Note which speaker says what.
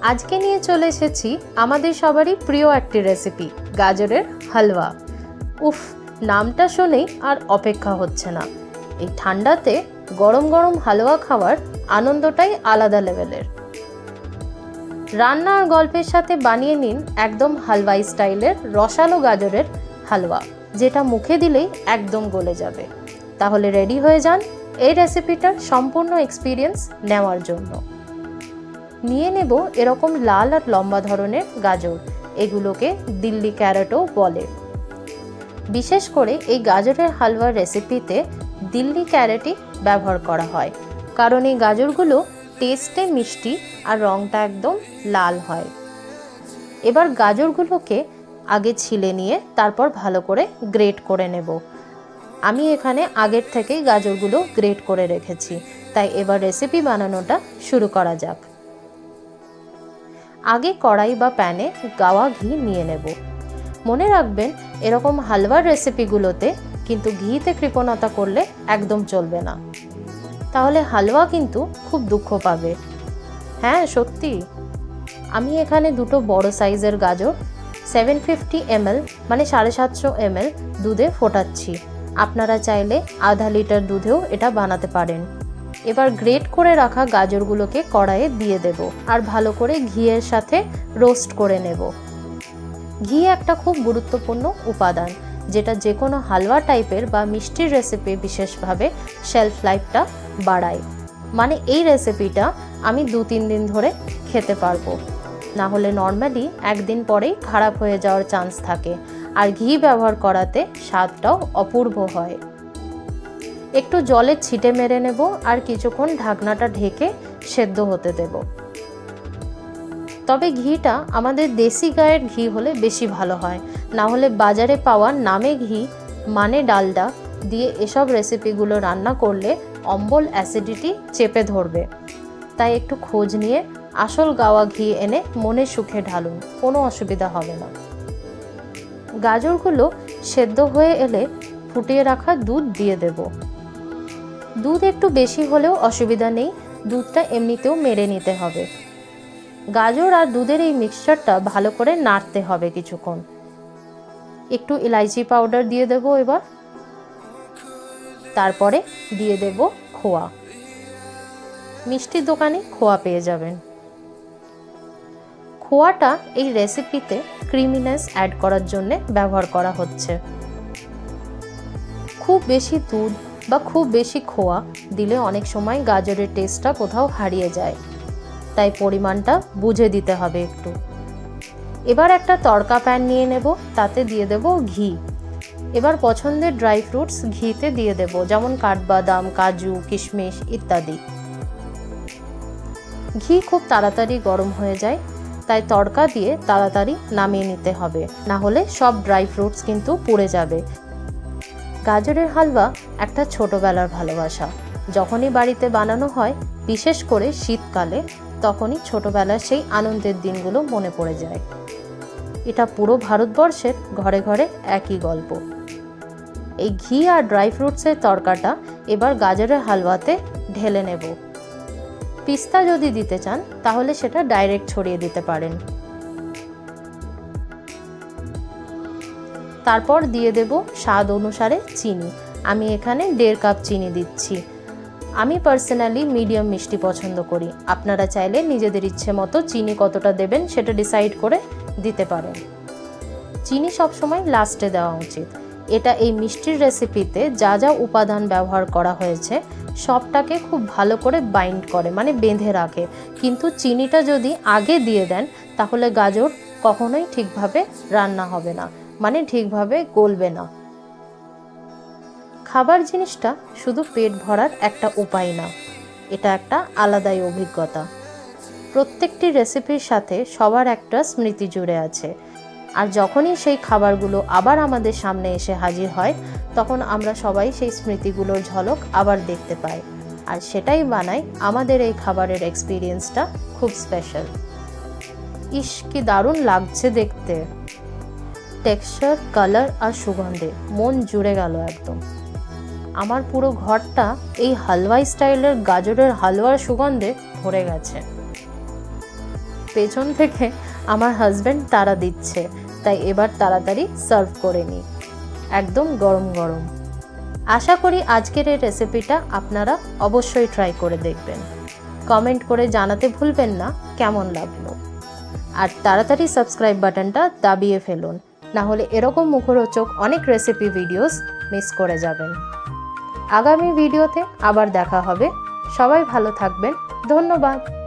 Speaker 1: আজকে নিয়ে চলে এসেছি আমাদের সবারই প্রিয় একটি রেসিপি, গাজরের হালুয়া। উফ, নামটা শুনেই আর অপেক্ষা হচ্ছে না। এই ঠান্ডাতে গরম গরম হালুয়া খাওয়ার আনন্দটাই আলাদা লেভেলের। রান্না আর গল্পের সাথে বানিয়ে নিন একদম হালওয়াই স্টাইলের রসালো গাজরের হালুয়া, যেটা মুখে দিলেই একদম গলে যাবে। তাহলে রেডি হয়ে যান এই রেসিপিটার সম্পূর্ণ এক্সপিরিয়েন্স নেওয়ার জন্য। নিয়ে নেব এরকম লাল আর লম্বা ধরনের গাজর, এগুলোকে দিল্লি ক্যারটও বলে। বিশেষ করে এই গাজরের হালুয়ার রেসিপিতে দিল্লি ক্যারটই ব্যবহার করা হয়, কারণ এই গাজরগুলো টেস্টে মিষ্টি আর রঙটা একদম লাল হয়। এবার গাজরগুলোকে আগে ছিলে নিয়ে তারপর ভালো করে গ্রেট করে নেব। আমি এখানে আগের থেকেই গাজরগুলো গ্রেট করে রেখেছি, তাই এবার রেসিপি বানানোটা শুরু করা যাক। আগে কড়াই বা প্যানে গাওয়া ঘি নিয়ে নেব। মনে রাখবেন, এরকম হালুয়ার রেসিপিগুলোতে কিন্তু ঘিতে কৃপণতা করলে একদম চলবে না, তাহলে হালুয়া কিন্তু খুব দুঃখ পাবে। হ্যাঁ সত্যি। আমি এখানে দুটো বড় সাইজের গাজর 750 ml মানে 750 ml দুধে ফোটাচ্ছি। আপনারা চাইলে আধা লিটার দুধেও এটা বানাতে পারেন। এবার গ্রেট করে রাখা গাজরগুলোকে কড়াইয়ে দিয়ে দেব আর ভালো করে ঘিয়ের সাথে রোস্ট করে নেব। ঘি একটা খুব গুরুত্বপূর্ণ উপাদান, যেটা যে কোনো হালুয়া টাইপের বা মিষ্টির রেসিপি বিশেষভাবে শেলফ লাইফটা বাড়ায়। মানে এই রেসিপিটা আমি 2-3 দিন ধরে খেতে পারবো, না হলে নর্মালি একদিন পরেই খারাপ হয়ে যাওয়ার চান্স থাকে। আর ঘি ব্যবহার করাতে স্বাদটাও অপূর্ব হয়। একটু জলের ছিটে মেরে নেব আর কিছুক্ষণ ঢাকনাটা ঢেকে সেদ্ধ হতে দেব। তবে ঘিটা আমাদের দেশি গায়ের ঘি হলে বেশি ভালো হয়, না হলে বাজারে পাওয়া নামে ঘি মানে ডালডা দিয়ে এসব রেসিপিগুলো রান্না করলে অম্বল অ্যাসিডিটি চেপে ধরবে। তাই একটু খোঁজ নিয়ে আসল গাওয়া ঘি এনে মনে সুখে ঢালুন, কোনো অসুবিধা হবে না। গাজরগুলো সেদ্ধ হয়ে এলে ফুটিয়ে রাখা দুধ দিয়ে দেব। দুধ একটু বেশি হলেও অসুবিধা নেই, দুধটা এমনিতেও মেরে নিতে হবে। গাজর আর দুধের এই মিক্সচারটা ভালো করে নাড়তে হবে কিছুক্ষণ। একটু ইলাইচি পাউডার দিয়ে দেব এবার। তারপরে দিয়ে দেব খোয়া। মিষ্টির দোকানে খোয়া পেয়ে যাবেন। খোয়াটা এই রেসিপিতে ক্রিমিনেস অ্যাড করার জন্য ব্যবহার করা হচ্ছে। খুব বেশি দুধ বা খুব বেশি খোয়া দিলে অনেক সময় গাজরের টেস্টটা কোথাও হারিয়ে যায়, তাই পরিমাণটা বুঝে দিতে হবে একটু। এবার একটা তড়কা প্যান নিয়ে নেব, তাতে দিয়ে দেব ঘি। এবার পছন্দের ড্রাই ফ্রুটস ঘিতে দিয়ে দেব, যেমন কাঠবাদাম, কাজু, কিশমিশ ইত্যাদি। ঘি খুব তাড়াতাড়ি গরম হয়ে যায়, তাই তড়কা দিয়ে তাড়াতাড়ি নামিয়ে নিতে হবে, না হলে সব ড্রাই ফ্রুটস কিন্তু পুড়ে যাবে। গাজরের হালুয়া একটা ছোটবেলার ভালোবাসা। যখনই বাড়িতে বানানো হয়, বিশেষ করে শীতকালে, তখনই ছোটবেলার সেই আনন্দের দিনগুলো মনে পড়ে যায়। এটা পুরো ভারতবর্ষের ঘরে ঘরে একই গল্প। এই ঘি আর ড্রাই ফ্রুটসের তড়কাটা এবার গাজরের হালুয়াতে ঢেলে নেব। পিস্তা যদি দিতে চান তাহলে সেটা ডাইরেক্ট ছড়িয়ে দিতে পারেন। তারপর দিয়ে দেব স্বাদ অনুসারে চিনি। আমি এখানে 1.5 কাপ চিনি দিচ্ছি। আমি পার্সোনালি মিডিয়াম মিষ্টি পছন্দ করি। আপনারা চাইলে নিজেদের ইচ্ছে মতো চিনি কতটা দেবেন সেটা ডিসাইড করে দিতে পারেন। চিনি সবসময় লাস্টে দেওয়া উচিত। এটা এই মিষ্টির রেসিপিতে যা যা উপাদান ব্যবহার করা হয়েছে সবটাকে খুব ভালো করে বাইন্ড করে, মানে বেঁধে রাখে। কিন্তু চিনিটা যদি আগে দিয়ে দেন তাহলে গাজর কখনোই ঠিকভাবে রান্না হবে না, মানে ঠিকভাবে গলবে না। খাবার জিনিসটা শুধু পেট ভরার একটা উপায় না, এটা একটা আলাদাই অভিজ্ঞতা। প্রত্যেকটি রেসিপির সাথে সবার একটা স্মৃতি জুড়ে আছে, আর যখনই সেই খাবারগুলো আবার আমাদের সামনে এসে হাজির হয় তখন আমরা সবাই সেই স্মৃতিগুলোর ঝলক আবার দেখতে পাই, আর সেটাই বানায় আমাদের এই খাবারের এক্সপিরিয়েন্সটা খুব স্পেশাল। ইস, কি দারুণ লাগছে দেখতে। টেক্সচার, কালার আর সুগন্ধে মন জুড়ে গেল একদম। আমার পুরো ঘরটা এই হালুয়াই স্টাইলের গাজরের হালুয়ার সুগন্ধে ভরে গেছে। পেছন থেকে আমার হাজব্যান্ড তাড়া দিচ্ছে, তাই এবার তাড়াতাড়ি সার্ভ করে নিই। একদম গরম গরম। আশা করি আজকের এই রেসিপিটা আপনারা অবশ্যই ট্রাই করে দেখবেন। কমেন্ট করে জানাতে ভুলবেন না কেমন লাগলো। আর তাড়াতাড়ি সাবস্ক্রাইব বাটনটা দাবিয়ে ফেলুন, না হলে এরকম মুখরোচক অনেক রেসিপি ভিডিওস মিস করে যাবেন। আগামী ভিডিওতে আবার দেখা হবে। সবাই ভালো থাকবেন। ধন্যবাদ।